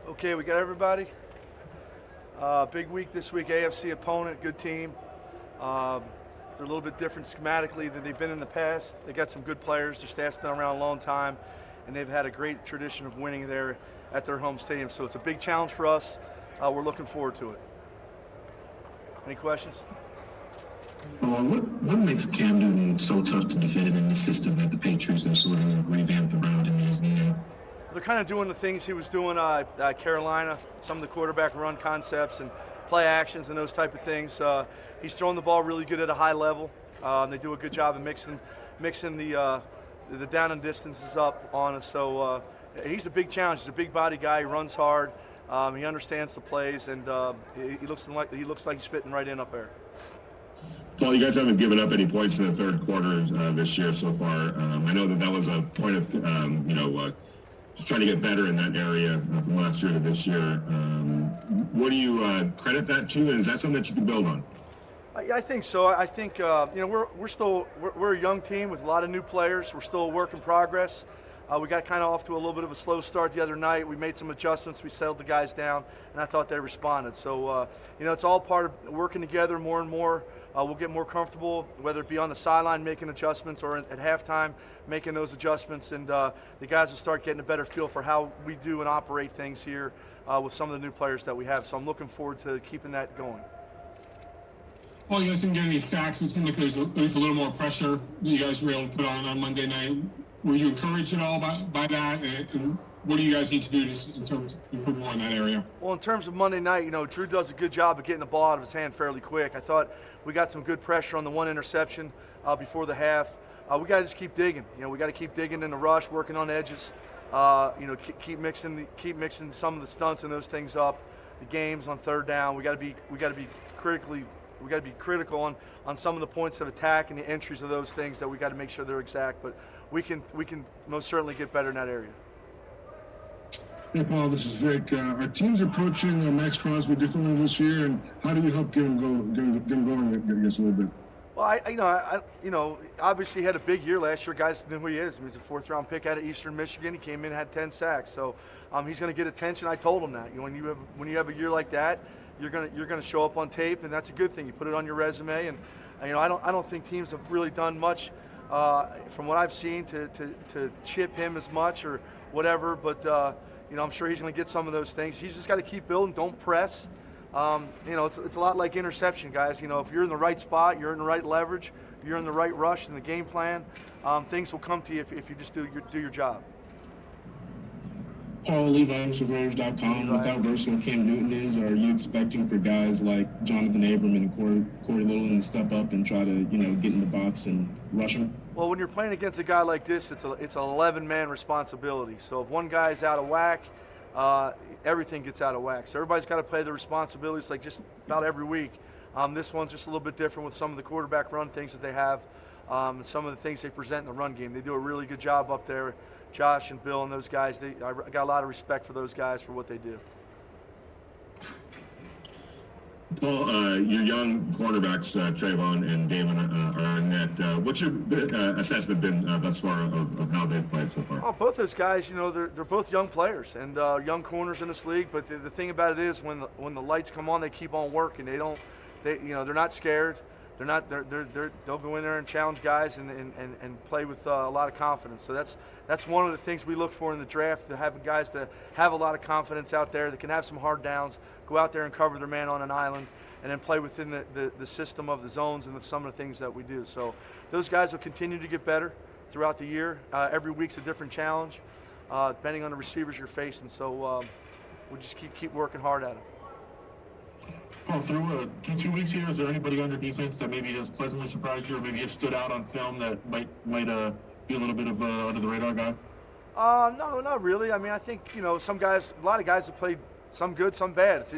Okay, we got everybody. Big week this week, AFC opponent, good team. They're a little bit different schematically than they've been in the past. They got some good players. Their staff's been around a long time, and they've had a great tradition of winning there at their home stadium. So it's a big challenge for us. We're looking forward to it. Any questions? What makes Cam Newton so tough to defend in the system that the Patriots have sort of revamped around him as now? They're kind of doing the things he was doing at Carolina, some of the quarterback run concepts and play actions and those type of things. He's throwing the ball really good at a high level. They do a good job of mixing the down and distances up on us. So he's a big challenge. He's a big body guy. He runs hard. He understands the plays, and he looks like he's fitting right in up there. Paul, you guys haven't given up any points in the third quarter this year so far. I know that was a point of just trying to get better in that area from last year to this year. What do you credit that to, and is that something that you can build on? I think so. I think we're a young team with a lot of new players. We're still a work in progress. We got kind of off to a little bit of a slow start the other night. We made some adjustments. We settled the guys down, and I thought they responded. So, it's all part of working together more and more. We'll get more comfortable, whether it be on the sideline making adjustments or at halftime making those adjustments. And the guys will start getting a better feel for how we do and operate things here with some of the new players that we have. So I'm looking forward to keeping that going. Well, you guys didn't get any sacks. It seemed like there's at least a little more pressure that you guys were able to put on Monday night. Were you encouraged at all by that? And what do you guys need to do in terms of improving more in that area? Well, in terms of Monday night, Drew does a good job of getting the ball out of his hand fairly quick. I thought we got some good pressure on the one interception before the half. We got to just keep digging. We got to keep digging in the rush, working on edges. Keep mixing some of the stunts and those things up. The games on third down, we got to be critical on some of the points of attack and the entries of those things that we got to make sure they're exact. But we can most certainly get better in that area. Hey, Paul, this is Vic. Our team's approaching Max Crosby differently this year, and how do you help get him going I guess, a little bit? Well, obviously he had a big year last year. Guys knew who he is. He's a fourth-round pick out of Eastern Michigan. He came in and had 10 sacks. So he's going to get attention. I told him that. When you have a year like that, you're going to show up on tape, and that's a good thing. You put it on your resume, and I don't think teams have really done much from what I've seen to chip him as much or whatever. But I'm sure he's going to get some of those things. He's just got to keep building. Don't press. It's a lot like interception, guys. If you're in the right spot, you're in the right leverage, you're in the right rush in the game plan, things will come to you if you just do your job. Paul, Levi'sRaiders.com. With how versatile Cam Newton is, are you expecting for guys like Jonathan Abram and Corey Littleton to step up and try to, get in the box and rush him? Well, when you're playing against a guy like this, it's an 11-man responsibility. So if one guy's out of whack, everything gets out of whack. So everybody's got to play their responsibilities like just about every week. This one's just a little bit different with some of the quarterback run things that they have, and some of the things they present in the run game. They do a really good job up there. Josh and Bill and those guys, I got a lot of respect for those guys for what they do. Paul, your young cornerbacks, Trayvon and Damon, are in that. What's your assessment been thus far of how they've played so far? Oh, both those guys, they're both young players and young corners in this league. But the thing about it is, when the lights come on, they keep on working. They're not scared. They'll go in there and challenge guys and play with a lot of confidence. So that's one of the things we look for in the draft, to have guys that have a lot of confidence out there, that can have some hard downs, go out there and cover their man on an island, and then play within the system of the zones and some of the things that we do. So those guys will continue to get better throughout the year. Every week's a different challenge, depending on the receivers you're facing. So we'll just keep working hard at it. Well, through 2 weeks here, is there anybody on your defense that maybe has pleasantly surprised you or maybe has stood out on film that might be a little bit of under the radar guy? No, not really. I mean, I think, some guys, a lot of guys have played some good, some bad. So,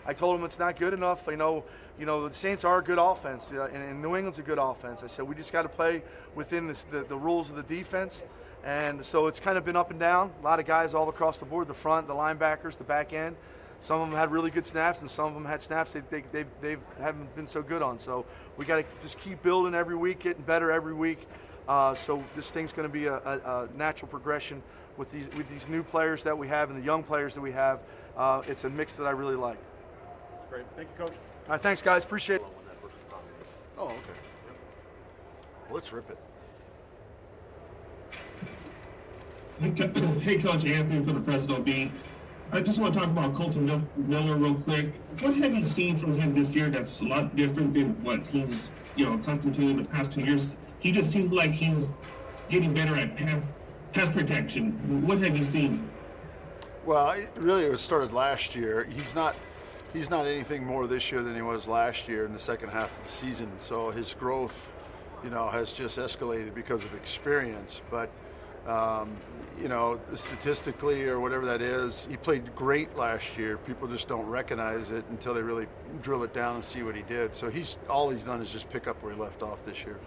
I told them it's not good enough. The Saints are a good offense, and New England's a good offense. I said we just got to play within the rules of the defense. And so it's kind of been up and down. A lot of guys all across the board, the front, the linebackers, the back end. Some of them had really good snaps, and some of them had snaps they haven't been so good on. So we got to just keep building every week, getting better every week. So this thing's going to be a natural progression with these new players that we have and the young players that we have. It's a mix that I really like. That's great. Thank you, Coach. All right, thanks, guys. Appreciate it. Oh, okay. Well, let's rip it. Hey, Coach Anthony from the Fresno Beat. I just want to talk about Colton Miller real quick. What have you seen from him this year that's a lot different than what he's accustomed to in the past 2 years? He just seems like he's getting better at pass protection. What have you seen? Well, it started last year. He's not anything more this year than he was last year in the second half of the season. So his growth, has just escalated because of experience. But statistically or whatever that is, he played great last year. People just don't recognize it until they really drill it down and see what he did. So all he's done is just pick up where he left off this year.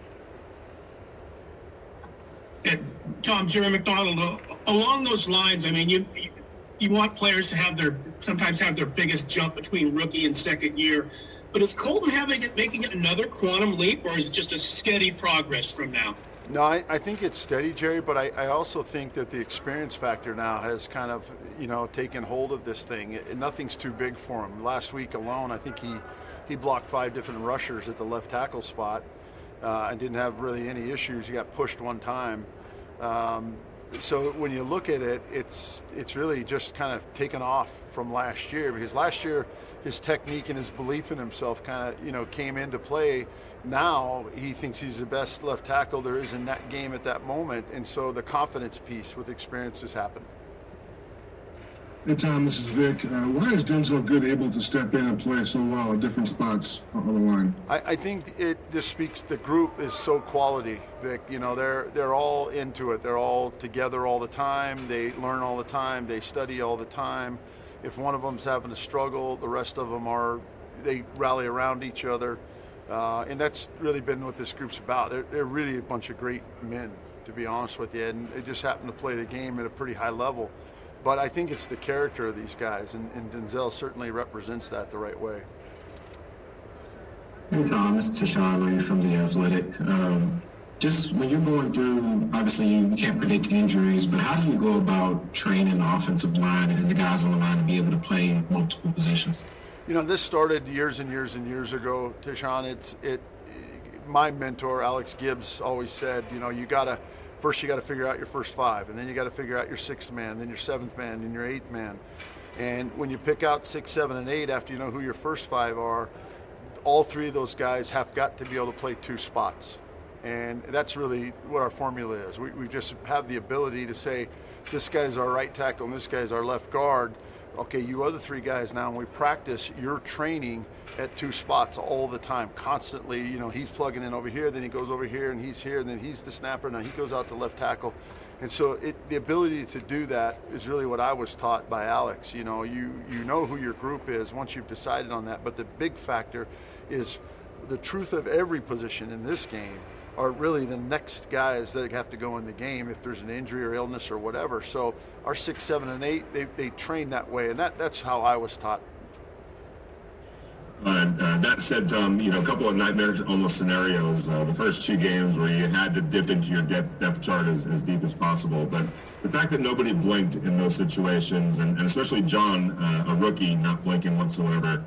Tom, Jerry McDonald, along those lines, I mean, you want players to sometimes have their biggest jump between rookie and second year, but is Colton making it another quantum leap, or is it just a steady progress from now? No, I think it's steady, Jerry, but I also think that the experience factor now has kind of, taken hold of this thing. Nothing's too big for him. Last week alone, I think he blocked 5 different rushers at the left tackle spot and didn't have really any issues. He got pushed one time. So when you look at it, it's really just kind of taken off from last year, because last year his technique and his belief in himself kind of, came into play. Now he thinks he's the best left tackle there is in that game at that moment, and so the confidence piece with experience has happened. Hey, Tom, this is Vic. Why is Denzel Good able to step in and play so well at different spots on the line? I think it just speaks, the group is so quality, Vic. They're all into it. They're all together all the time. They learn all the time. They study all the time. If one of them's having a struggle, the rest of them they rally around each other. And that's really been what this group's about. They're really a bunch of great men, to be honest with you, and they just happen to play the game at a pretty high level. But I think it's the character of these guys, and Denzel certainly represents that the right way. Hey, Tom, it's Tashawn Lee from The Athletic. Just when you're going through, obviously you can't predict injuries, but how do you go about training the offensive line and the guys on the line to be able to play multiple positions? This started years and years and years ago, Tashawn. My mentor, Alex Gibbs, always said, first you got to figure out your first 5, and then you got to figure out your 6th man, then your 7th man, and your 8th man. And when you pick out 6, 7, and 8 after you know who your first 5 are, all 3 of those guys have got to be able to play 2 spots. And that's really what our formula is. We just have the ability to say, this guy's our right tackle and this guy's our left guard. Okay, you other 3 guys now, when we practice, you're training at 2 spots all the time, constantly. He's plugging in over here, then he goes over here, and he's here, and then he's the snapper, now he goes out to left tackle. And so the ability to do that is really what I was taught by Alex. You know who your group is once you've decided on that, but the big factor is the truth of every position in this game are really the next guys that have to go in the game if there's an injury or illness or whatever. So our 6, 7, and 8, they train that way, and that's how I was taught. That said, Tom, a couple of nightmare almost scenarios. The first 2 games where you had to dip into your depth chart as deep as possible. But the fact that nobody blinked in those situations, and especially John, a rookie, not blinking whatsoever,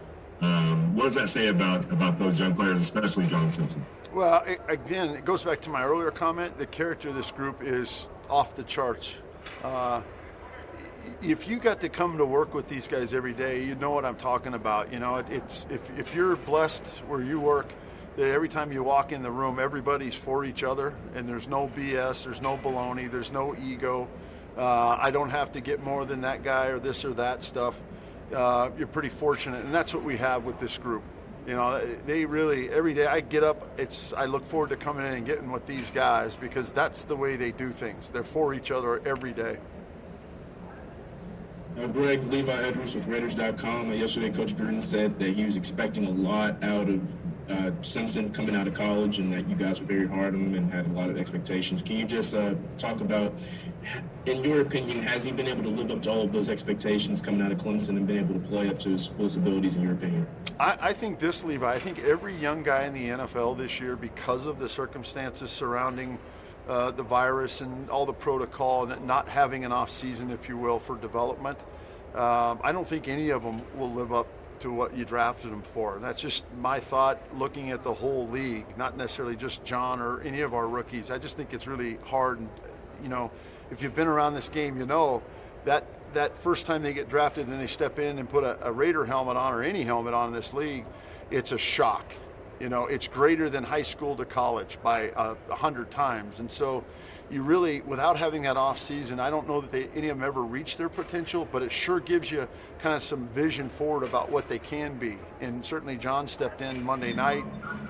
what does that say about those young players, especially John Simpson? Well, again, it goes back to my earlier comment. The character of this group is off the charts. If you got to come to work with these guys every day, you know what I'm talking about. It's if you're blessed where you work, that every time you walk in the room, everybody's for each other, and there's no BS, there's no baloney, there's no ego. I don't have to get more than that guy or this or that stuff. You're pretty fortunate, and that's what we have with this group. They really, every day I get up, I look forward to coming in and getting with these guys, because that's the way they do things. They're for each other every day. Greg, Levi Edwards with Raiders.com. Yesterday, Coach Gruden said that he was expecting a lot out of Simpson coming out of college, and that you guys were very hard on him and had a lot of expectations. Can you just talk about, in your opinion, has he been able to live up to all of those expectations coming out of Clemson and been able to play up to his fullest abilities, in your opinion? I think Levi, I think every young guy in the NFL this year, because of the circumstances surrounding the virus and all the protocol and not having an off season, if you will, for development. I don't think any of them will live up to what you drafted them for. And that's just my thought looking at the whole league, not necessarily just John or any of our rookies. I just think it's really hard. And, you know, if you've been around this game, you know that first time they get drafted and then they step in and put a Raider helmet on or any helmet on in this league, it's a shock. You know, it's greater than high school to college by 100 times. And so you really, without having that off season, I don't know that any of them ever reach their potential, but it sure gives you kind of some vision forward about what they can be. And certainly John stepped in Monday night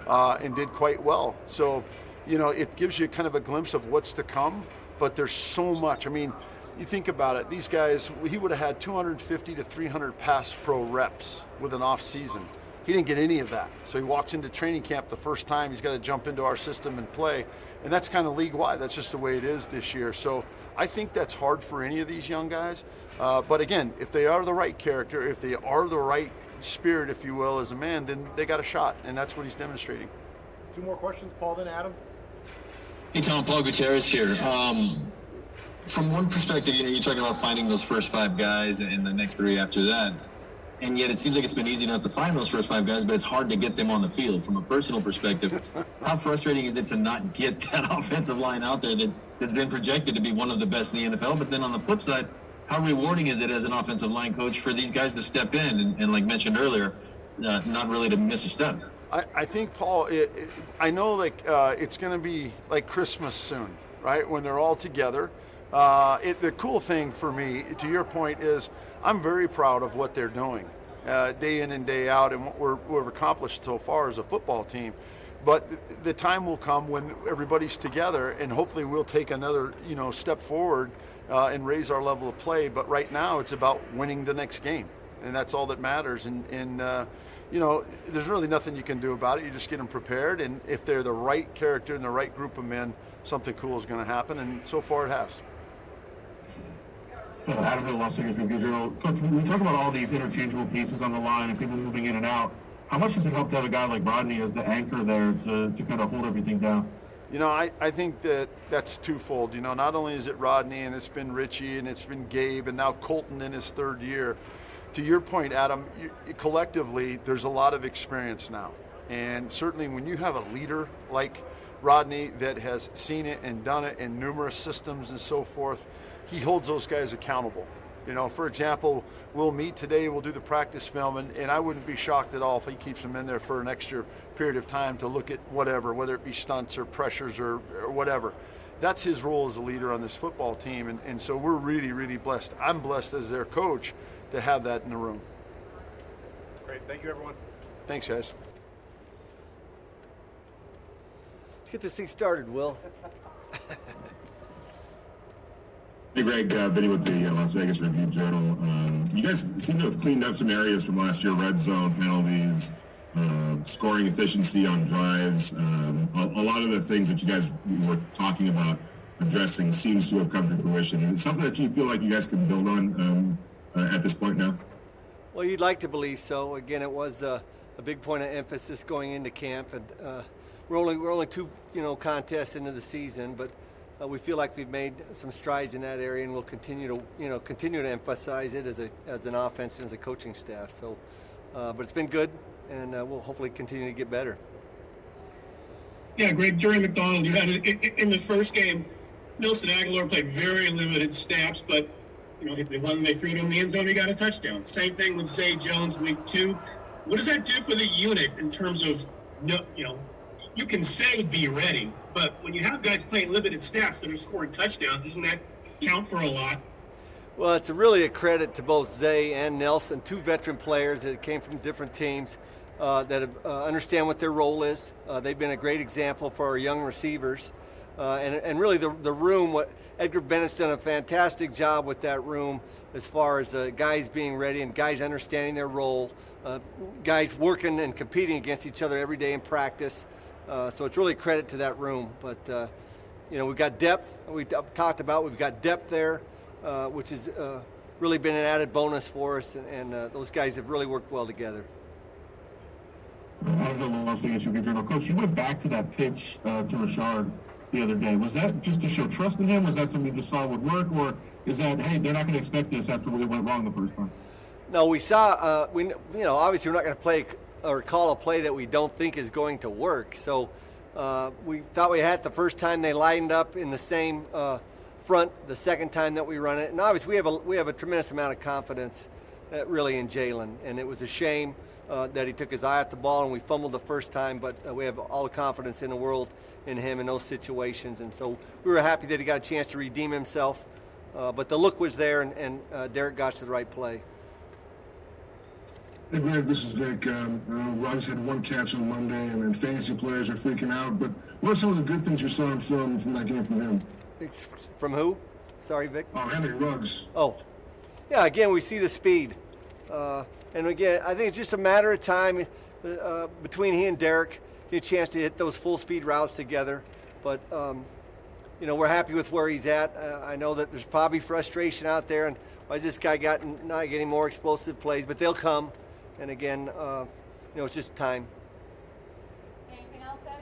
and did quite well. So, you know, it gives you kind of a glimpse of what's to come, but there's so much. I mean, you think about it, these guys, he would have had 250 to 300 pass pro reps with an off season. He didn't get any of that. So he walks into training camp the first time, he's got to jump into our system and play. And that's kind of league-wide. That's just the way it is this year. So I think that's hard for any of these young guys. But again, if they are the right character, if they are the right spirit, if you will, as a man, then they got a shot. And that's what he's demonstrating. 2 more questions, Paul, then Adam. Hey, Tom, Paul Guenther here. From one perspective, you know, you're talking about finding those first 5 guys and the next 3 after that. And yet it seems like it's been easy enough to find those first 5 guys, but it's hard to get them on the field. From a personal perspective, how frustrating is it to not get that offensive line out there that's been projected to be one of the best in the NFL? But then on the flip side, how rewarding is it as an offensive line coach for these guys to step in and like mentioned earlier, not really to miss a step? I think, Paul, I know like it's going to be like Christmas soon, right, when they're all together. The cool thing for me, to your point, is I'm very proud of what they're doing day in and day out and what we've accomplished so far as a football team. But the time will come when everybody's together and hopefully we'll take another step forward and raise our level of play. But right now it's about winning the next game, and that's all that matters. And there's really nothing you can do about it. You just get them prepared, and if they're the right character and the right group of men, something cool is going to happen, and so far it has. Adam Hill, Las Vegas Review Journal. Coach, when we talk about all these interchangeable pieces on the line and people moving in and out, how much does it help to have a guy like Rodney as the anchor there to kind of hold everything down? I think that's twofold. Not only is it Rodney, and it's been Richie, and it's been Gabe, and now Colton in his 3rd year. To your point, Adam, collectively, there's a lot of experience now. And certainly when you have a leader like Rodney that has seen it and done it in numerous systems and so forth, he holds those guys accountable. For example, we'll meet today, we'll do the practice film, and I wouldn't be shocked at all if he keeps them in there for an extra period of time to look at whatever, whether it be stunts or pressures or whatever. That's his role as a leader on this football team, and so we're really, really blessed. I'm blessed as their coach to have that in the room. Great. Thank you, everyone. Thanks, guys. Let's get this thing started, Will. Hey, Greg, Benny with the Las Vegas Review Journal. You guys seem to have cleaned up some areas from last year, red zone penalties, scoring efficiency on drives. A lot of the things that you guys were talking about addressing seems to have come to fruition. Is it something that you feel like you guys can build on at this point now? Well, you'd like to believe so. Again, it was a big point of emphasis going into camp, and we're only 2 contests into the season, but we feel like we've made some strides in that area, and we'll continue to emphasize it as an offense and as a coaching staff. So, but it's been good, and we'll hopefully continue to get better. Yeah, Greg, Jerry McDonald, you had in the first game, Nelson Aguilar played very limited snaps, but the one they threw it in the end zone, he got a touchdown. Same thing with Zay Jones week 2. What does that do for the unit in terms of you can say be ready, but when you have guys playing limited snaps that are scoring touchdowns, doesn't that count for a lot? Well, it's really a credit to both Zay and Nelson, 2 veteran players that came from different teams that understand what their role is. They've been a great example for our young receivers. And really the room, what Edgar Bennett's done a fantastic job with that room as far as guys being ready and guys understanding their role, guys working and competing against each other every day in practice. So it's really a credit to that room. But, we've got depth. We've talked about we've got depth there, which has really been an added bonus for us. And those guys have really worked well together. Out of the Las Vegas Review Journal. Coach, you went back to that pitch to Rashard the other day. Was that just to show trust in him? Was that something you just saw would work, or is that, hey, they're not going to expect this after we went wrong the first time? No, we saw. Obviously we're not going to play or call a play that we don't think is going to work. So we thought we had it the first time they lined up in the same front the second time that we run it. And obviously we have a tremendous amount of confidence really in Jalen. And it was a shame that he took his eye off the ball and we fumbled the first time, but we have all the confidence in the world in him in those situations. And so we were happy that he got a chance to redeem himself. But the look was there, and Derek got to the right play. Hey, Greg, this is Vic. I know Ruggs had one catch on Monday, and then fantasy players are freaking out. But what are some of the good things you saw on film from that game from him? It's from who? Sorry, Vic. Oh, Henry Ruggs. Oh, yeah. Again, we see the speed, and again, I think it's just a matter of time between he and Derek get a chance to hit those full speed routes together. But we're happy with where he's at. I know that there's probably frustration out there, and why is this guy not getting more explosive plays? But they'll come. And again, it's just time. Anything else, guys?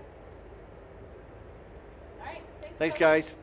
All right. Thanks, guys.